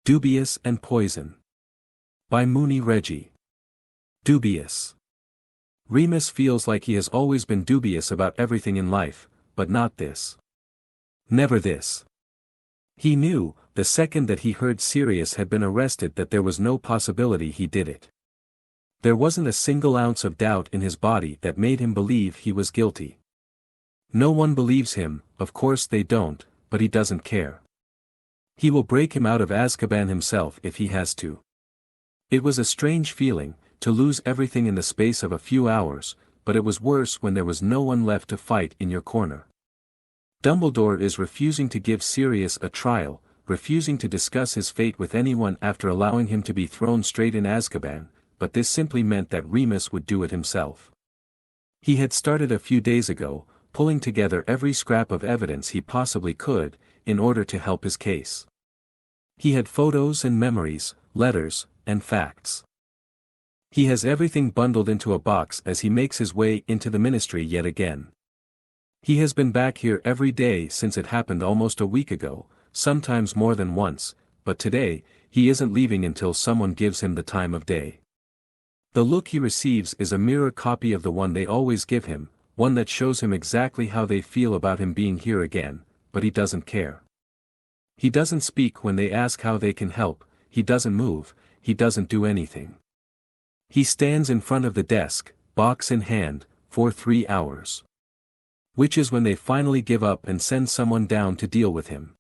Dubious and Poison. By Mooney Reggie. Dubious. Remus feels like he has always been dubious about everything in life, but not this. Never this. He knew, the second that he heard Sirius had been arrested, that there was no possibility he did it. There wasn't a single ounce of doubt in his body that made him believe he was guilty. No one believes him, of course they don't, but he doesn't care. He will break him out of Azkaban himself if he has to. It was a strange feeling, to lose everything in the space of a few hours, but it was worse when there was no one left to fight in your corner. Dumbledore is refusing to give Sirius a trial, refusing to discuss his fate with anyone after allowing him to be thrown straight in Azkaban, but this simply meant that Remus would do it himself. He had started a few days ago, pulling together every scrap of evidence he possibly could, in order to help his case. He had photos and memories, letters, and facts. He has everything bundled into a box as he makes his way into the ministry yet again. He has been back here every day since it happened almost a week ago, sometimes more than once, but today, he isn't leaving until someone gives him the time of day. The look he receives is a mirror copy of the one they always give him, one that shows him exactly how they feel about him being here again, but he doesn't care. He doesn't speak when they ask how they can help, he doesn't move, he doesn't do anything. He stands in front of the desk, box in hand, for 3 hours. Which is when they finally give up and send someone down to deal with him.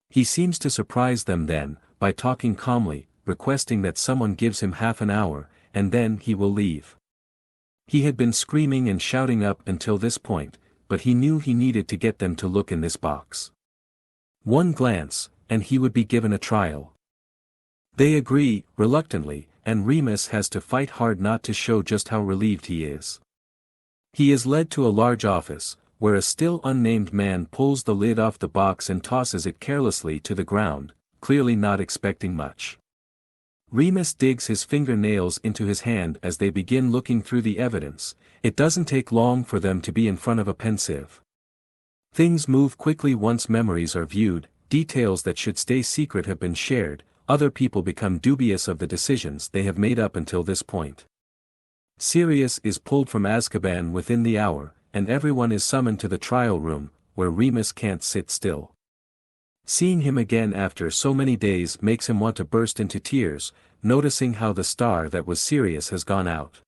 He seems to surprise them then, by talking calmly, requesting that someone gives him half an hour, and then he will leave. He had been screaming and shouting up until this point, but he knew he needed to get them to look in this box. One glance, and he would be given a trial. They agree, reluctantly, and Remus has to fight hard not to show just how relieved he is. He is led to a large office, where a still unnamed man pulls the lid off the box and tosses it carelessly to the ground, clearly not expecting much. Remus digs his fingernails into his hand as they begin looking through the evidence. It doesn't take long for them to be in front of a pensieve. Things move quickly once memories are viewed, details that should stay secret have been shared, other people become dubious of the decisions they have made up until this point. Sirius is pulled from Azkaban within the hour, and everyone is summoned to the trial room, where Remus can't sit still. Seeing him again after so many days makes him want to burst into tears, noticing how the star that was Sirius has gone out.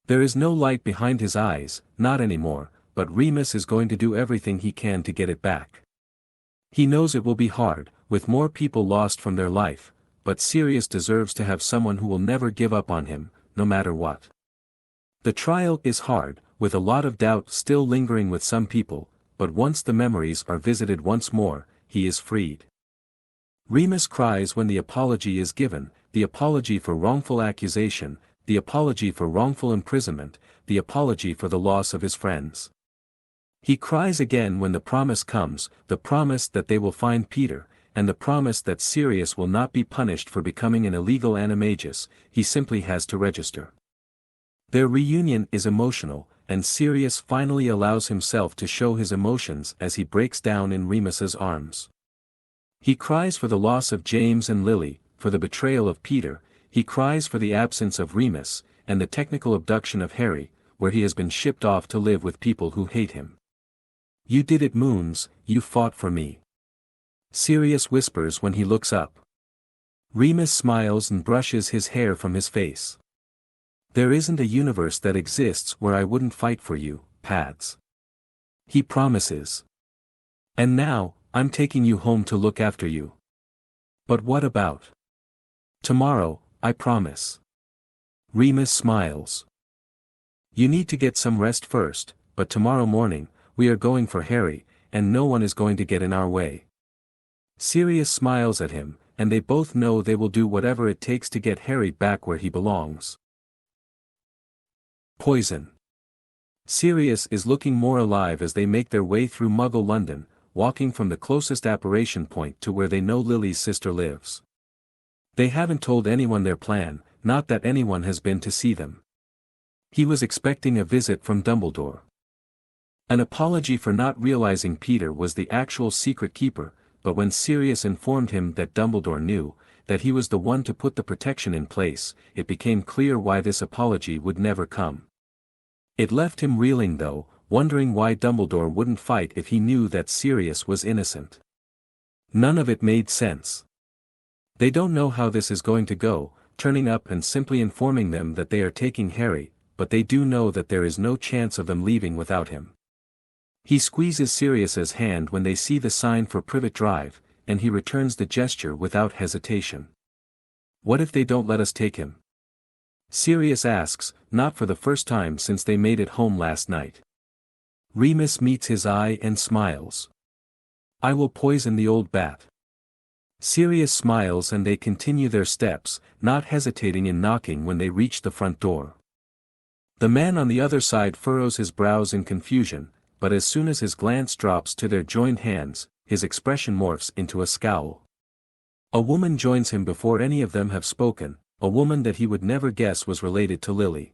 There is no light behind his eyes, not anymore, but Remus is going to do everything he can to get it back. He knows it will be hard, with more people lost from their life, but Sirius deserves to have someone who will never give up on him, no matter what. The trial is hard, with a lot of doubt still lingering with some people, but once the memories are visited once more, he is freed. Remus cries when the apology is given, the apology for wrongful accusation, the apology for wrongful imprisonment, the apology for the loss of his friends. He cries again when the promise comes, the promise that they will find Peter, and the promise that Sirius will not be punished for becoming an illegal animagus, he simply has to register. Their reunion is emotional, and Sirius finally allows himself to show his emotions as he breaks down in Remus's arms. He cries for the loss of James and Lily, for the betrayal of Peter, he cries for the absence of Remus, and the technical abduction of Harry, where he has been shipped off to live with people who hate him. "You did it, Moons, you fought for me," Sirius whispers when he looks up. Remus smiles and brushes his hair from his face. "There isn't a universe that exists where I wouldn't fight for you, Pads," he promises. "And now, I'm taking you home to look after you. But what about tomorrow, I promise." Remus smiles. "You need to get some rest first, but tomorrow morning, we are going for Harry, and no one is going to get in our way." Sirius smiles at him, and they both know they will do whatever it takes to get Harry back where he belongs. Poison. Sirius is looking more alive as they make their way through Muggle London, walking from the closest apparition point to where they know Lily's sister lives. They haven't told anyone their plan, not that anyone has been to see them. He was expecting a visit from Dumbledore. An apology for not realizing Peter was the actual secret keeper, but when Sirius informed him that Dumbledore knew that he was the one to put the protection in place, it became clear why this apology would never come. It left him reeling though, wondering why Dumbledore wouldn't fight if he knew that Sirius was innocent. None of it made sense. They don't know how this is going to go, turning up and simply informing them that they are taking Harry, but they do know that there is no chance of them leaving without him. He squeezes Sirius's hand when they see the sign for Privet Drive, and he returns the gesture without hesitation. What if they don't let us take him? Sirius asks, not for the first time since they made it home last night. Remus meets his eye and smiles. I will poison the old bat. Sirius smiles and they continue their steps, not hesitating in knocking when they reach the front door. The man on the other side furrows his brows in confusion, but as soon as his glance drops to their joined hands, his expression morphs into a scowl. A woman joins him before any of them have spoken, a woman that he would never guess was related to Lily.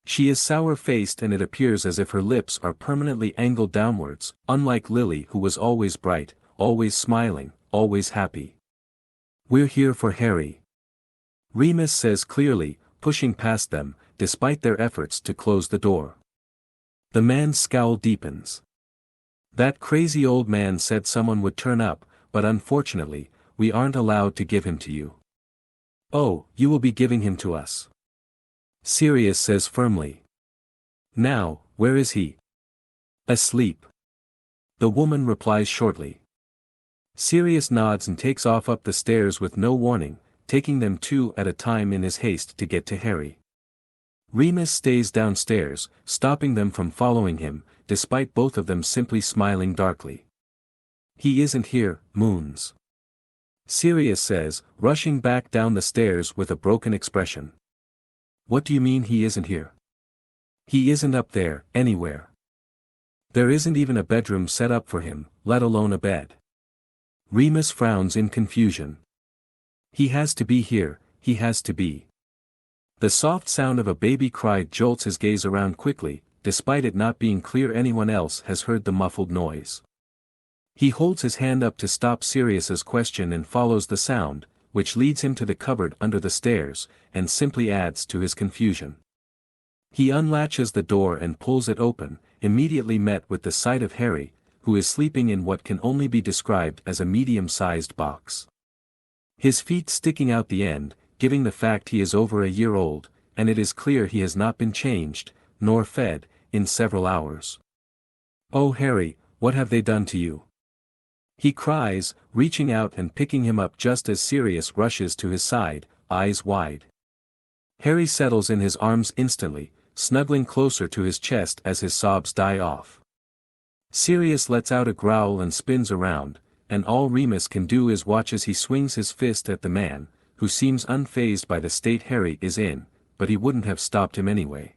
She is sour-faced and it appears as if her lips are permanently angled downwards, unlike Lily who was always bright, always smiling, always happy. We're here for Harry. Remus says clearly, pushing past them, despite their efforts to close the door. The man's scowl deepens. That crazy old man said someone would turn up, but unfortunately, we aren't allowed to give him to you. Oh, you will be giving him to us. Sirius says firmly. Now, where is he? Asleep. The woman replies shortly. Sirius nods and takes off up the stairs with no warning, taking them two at a time in his haste to get to Harry. Remus stays downstairs, stopping them from following him, despite both of them simply smiling darkly. He isn't here, Moons. Sirius says, rushing back down the stairs with a broken expression. What do you mean he isn't here? He isn't up there, anywhere. There isn't even a bedroom set up for him, let alone a bed. Remus frowns in confusion. He has to be here, he has to be. The soft sound of a baby cry jolts his gaze around quickly, despite it not being clear anyone else has heard the muffled noise. He holds his hand up to stop Sirius's question and follows the sound, which leads him to the cupboard under the stairs, and simply adds to his confusion. He unlatches the door and pulls it open, immediately met with the sight of Harry, who is sleeping in what can only be described as a medium-sized box. His feet sticking out the end, giving the fact he is over a year old, and it is clear he has not been changed, nor fed, in several hours. Oh Harry, what have they done to you? He cries, reaching out and picking him up just as Sirius rushes to his side, eyes wide. Harry settles in his arms instantly, snuggling closer to his chest as his sobs die off. Sirius lets out a growl and spins around, and all Remus can do is watch as he swings his fist at the man, who seems unfazed by the state Harry is in, but he wouldn't have stopped him anyway.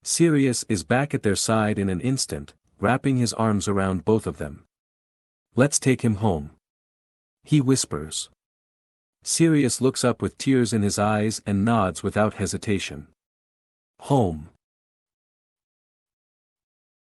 Sirius is back at their side in an instant, wrapping his arms around both of them. Let's take him home. He whispers. Sirius looks up with tears in his eyes and nods without hesitation. Home.